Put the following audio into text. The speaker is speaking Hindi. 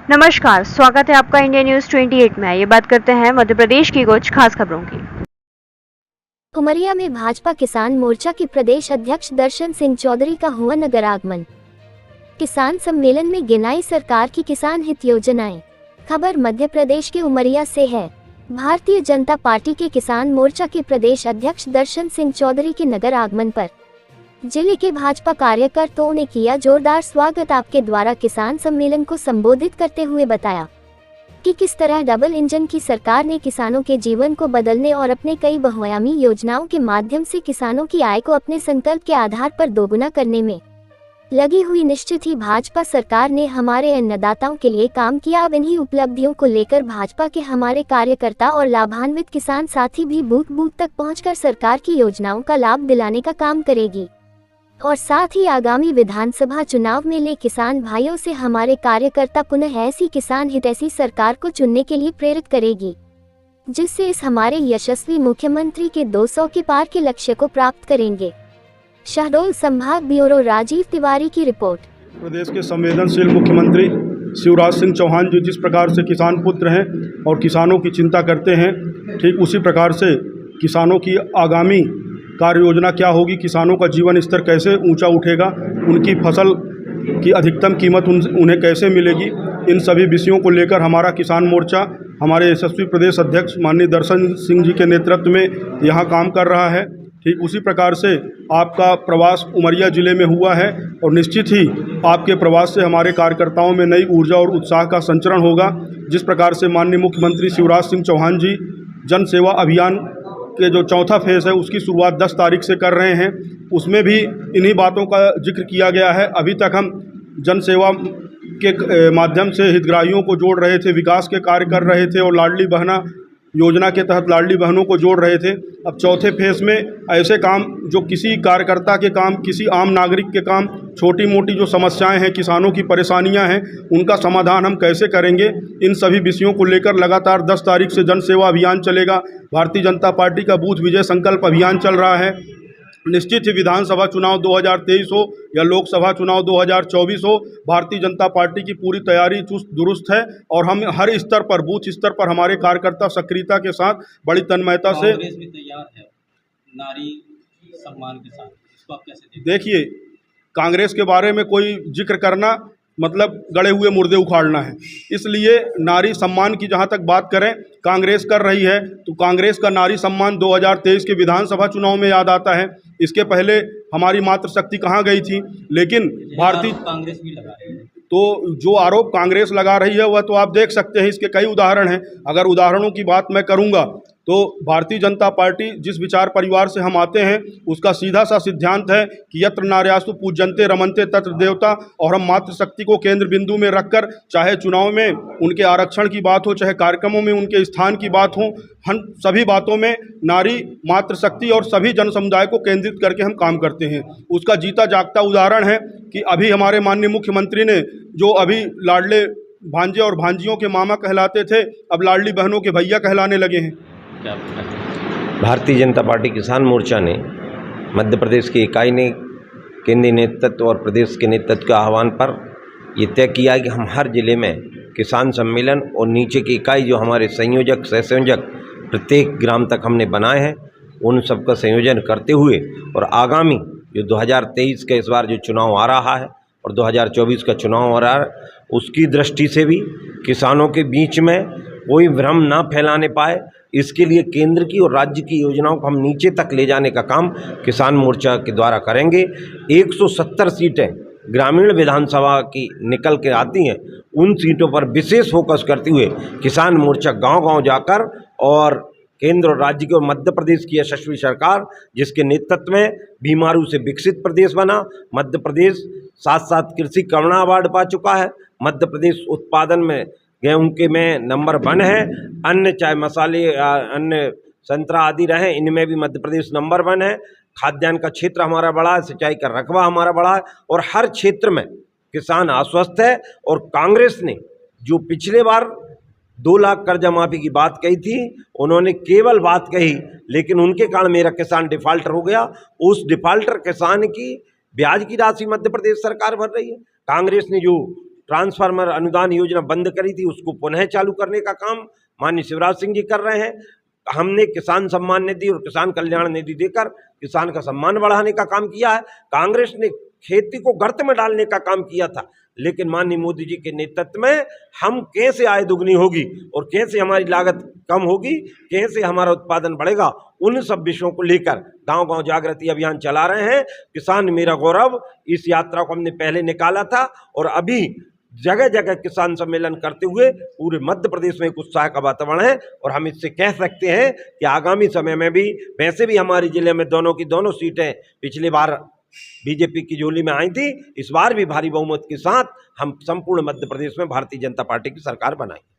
नमस्कार, स्वागत है आपका इंडिया न्यूज 28 में। ये बात करते हैं मध्य प्रदेश की कुछ खास खबरों की। उमरिया में भाजपा किसान मोर्चा के प्रदेश अध्यक्ष दर्शन सिंह चौधरी का हुआ नगर आगमन। किसान सम्मेलन में गिनाई सरकार की किसान हित योजनाएं। खबर मध्य प्रदेश के उमरिया से है। भारतीय जनता पार्टी के किसान मोर्चा के प्रदेश अध्यक्ष दर्शन सिंह चौधरी के नगर आगमन पर जिले के भाजपा कार्यकर्ताओं ने किया जोरदार स्वागत। आपके द्वारा किसान सम्मेलन को संबोधित करते हुए बताया कि किस तरह डबल इंजन की सरकार ने किसानों के जीवन को बदलने और अपने कई बहुआयामी योजनाओं के माध्यम से किसानों की आय को अपने संकल्प के आधार पर दोगुना करने में लगी हुई। निश्चित ही भाजपा सरकार ने हमारे अन्नदाताओं के लिए काम किया। अब इन्हीं उपलब्धियों को लेकर भाजपा के हमारे कार्यकर्ता और लाभान्वित किसान साथी भी बूथ बूथ तक पहुंचकर सरकार की योजनाओं का लाभ दिलाने का काम करेगी और साथ ही आगामी विधानसभा चुनाव में ले किसान भाइयों से हमारे कार्यकर्ता पुनः ऐसी किसान हितैषी सरकार को चुनने के लिए प्रेरित करेगी, जिससे इस हमारे यशस्वी मुख्यमंत्री के 200 के पार के लक्ष्य को प्राप्त करेंगे। शहडोल संभाग ब्यूरो राजीव तिवारी की रिपोर्ट। प्रदेश के संवेदनशील मुख्यमंत्री शिवराज सिंह चौहान जी जिस प्रकार से किसान पुत्र हैं और किसानों की चिंता करते हैं, ठीक उसी प्रकार से किसानों की आगामी कार्य योजना क्या होगी, किसानों का जीवन स्तर कैसे ऊंचा उठेगा, उनकी फसल की अधिकतम कीमत उन्हें कैसे मिलेगी, इन सभी विषयों को लेकर हमारा किसान मोर्चा हमारे यशस्वी प्रदेश अध्यक्ष माननीय दर्शन सिंह जी के नेतृत्व में यहाँ काम कर रहा है। ठीक उसी प्रकार से आपका प्रवास उमरिया जिले में हुआ है और निश्चित ही आपके प्रवास से हमारे कार्यकर्ताओं में नई ऊर्जा और उत्साह का संचरण होगा। जिस प्रकार से माननीय मुख्यमंत्री शिवराज सिंह चौहान जी जन सेवा अभियान के जो चौथा फेज़ है उसकी शुरुआत 10 तारीख से कर रहे हैं, उसमें भी इन्हीं बातों का जिक्र किया गया है। अभी तक हम जन सेवा के माध्यम से हितग्राहियों को जोड़ रहे थे, विकास के कार्य कर रहे थे और लाडली बहना योजना के तहत लाडली बहनों को जोड़ रहे थे। अब चौथे फेज़ में ऐसे काम जो किसी कार्यकर्ता के काम, किसी आम नागरिक के काम, छोटी मोटी जो समस्याएं हैं, किसानों की परेशानियां हैं, उनका समाधान हम कैसे करेंगे, इन सभी विषयों को लेकर लगातार 10 तारीख से जन सेवा अभियान चलेगा। भारतीय जनता पार्टी का बूथ विजय संकल्प अभियान चल रहा है। निश्चित ही विधानसभा चुनाव 2023 हो या लोकसभा चुनाव 2024 हो, भारतीय जनता पार्टी की पूरी तैयारी चुस्त दुरुस्त है और हम हर स्तर पर, बूथ स्तर पर हमारे कार्यकर्ता सक्रियता के साथ बड़ी तन्मयता से भी तैयार है नारी सम्मान के साथ, इसको आप कैसे देखते हैं? देखिए, कांग्रेस के बारे में कोई जिक्र करना मतलब गड़े हुए मुर्दे उखाड़ना है। इसलिए नारी सम्मान की जहाँ तक बात करें, कांग्रेस कर रही है तो कांग्रेस का नारी सम्मान 2023 के विधानसभा चुनाव में याद आता है। इसके पहले हमारी मातृशक्ति कहाँ गई थी, लेकिन भारतीय कांग्रेस भी लगा रही है। तो जो आरोप कांग्रेस लगा रही है वह तो आप देख सकते हैं, इसके कई उदाहरण हैं। अगर उदाहरणों की बात मैं करूंगा तो भारतीय जनता पार्टी जिस विचार परिवार से हम आते हैं उसका सीधा सा सिद्धांत है कि यत्र नार्यास्तु पूज्यन्ते रमन्ते तत्र देवता, और हम मातृशक्ति को केंद्र बिंदु में रखकर, चाहे चुनाव में उनके आरक्षण की बात हो, चाहे कार्यक्रमों में उनके स्थान की बात हो, हम सभी बातों में नारी, मातृशक्ति और सभी जन समुदाय को केंद्रित करके हम काम करते हैं। उसका जीता जागता उदाहरण है कि अभी हमारे माननीय मुख्यमंत्री ने जो अभी लाडले भांजे और भांजियों के मामा कहलाते थे, अब लाडली बहनों के भैया कहलाने लगे हैं। भारतीय जनता पार्टी किसान मोर्चा ने मध्य प्रदेश की इकाई ने केंद्रीय नेतृत्व और प्रदेश के नेतृत्व के आह्वान पर ये तय किया है कि हम हर जिले में किसान सम्मेलन और नीचे की इकाई जो हमारे संयोजक, सह संयोजक प्रत्येक ग्राम तक हमने बनाए हैं, उन सब का संयोजन करते हुए और आगामी जो 2023 का इस बार जो चुनाव आ रहा है और 2024 का चुनाव आ रहा है, उसकी दृष्टि से भी किसानों के बीच में कोई भ्रम ना फैलाने पाए, इसके लिए केंद्र की और राज्य की योजनाओं को हम नीचे तक ले जाने का काम किसान मोर्चा के द्वारा करेंगे। 170 सीटें ग्रामीण विधानसभा की निकल के आती हैं, उन सीटों पर विशेष फोकस करते हुए किसान मोर्चा गांव-गांव जाकर और केंद्र और राज्य की और मध्य प्रदेश की यशस्वी सरकार जिसके नेतृत्व में बीमारू से विकसित प्रदेश बना, मध्य प्रदेश साथ कृषि करुणा अवार्ड पा चुका है, मध्य प्रदेश उत्पादन में गेहूं के में नंबर 1 है, अन्य चाहे मसाले, अन्य संतरा आदि रहे, इनमें भी मध्य प्रदेश नंबर 1 है। खाद्यान्न का क्षेत्र हमारा बड़ा है, सिंचाई का रकबा हमारा बड़ा है और हर क्षेत्र में किसान आश्वस्त है। और कांग्रेस ने जो पिछले बार 2 लाख कर्जा माफी की बात कही थी, उन्होंने केवल बात कही, लेकिन उनके कारण मेरा किसान डिफाल्टर हो गया। उस डिफाल्टर किसान की ब्याज की राशि मध्य प्रदेश सरकार भर रही है। कांग्रेस ने जो ट्रांसफार्मर अनुदान योजना बंद करी थी उसको पुनः चालू करने का काम माननीय शिवराज सिंह जी कर रहे हैं। हमने किसान सम्मान निधि और किसान कल्याण निधि देकर किसान का सम्मान बढ़ाने का काम किया है। कांग्रेस ने खेती को गर्त में डालने का काम किया था, लेकिन माननीय मोदी जी के नेतृत्व में हम कैसे आय दुगनी होगी और कैसे हमारी लागत कम होगी, कैसे हमारा उत्पादन बढ़ेगा, उन सब विषयों को लेकर गांव-गांव जागृति अभियान चला रहे हैं। किसान मेरा गौरव इस यात्रा को हमने पहले निकाला था और अभी जगह जगह किसान सम्मेलन करते हुए पूरे मध्य प्रदेश में एक उत्साह का वातावरण है और हम इससे कह सकते हैं कि आगामी समय में भी, वैसे भी हमारे जिले में दोनों की दोनों सीटें पिछली बार बीजेपी की झोली में आई थी, इस बार भी भारी बहुमत के साथ हम संपूर्ण मध्य प्रदेश में भारतीय जनता पार्टी की सरकार बनाएंगे।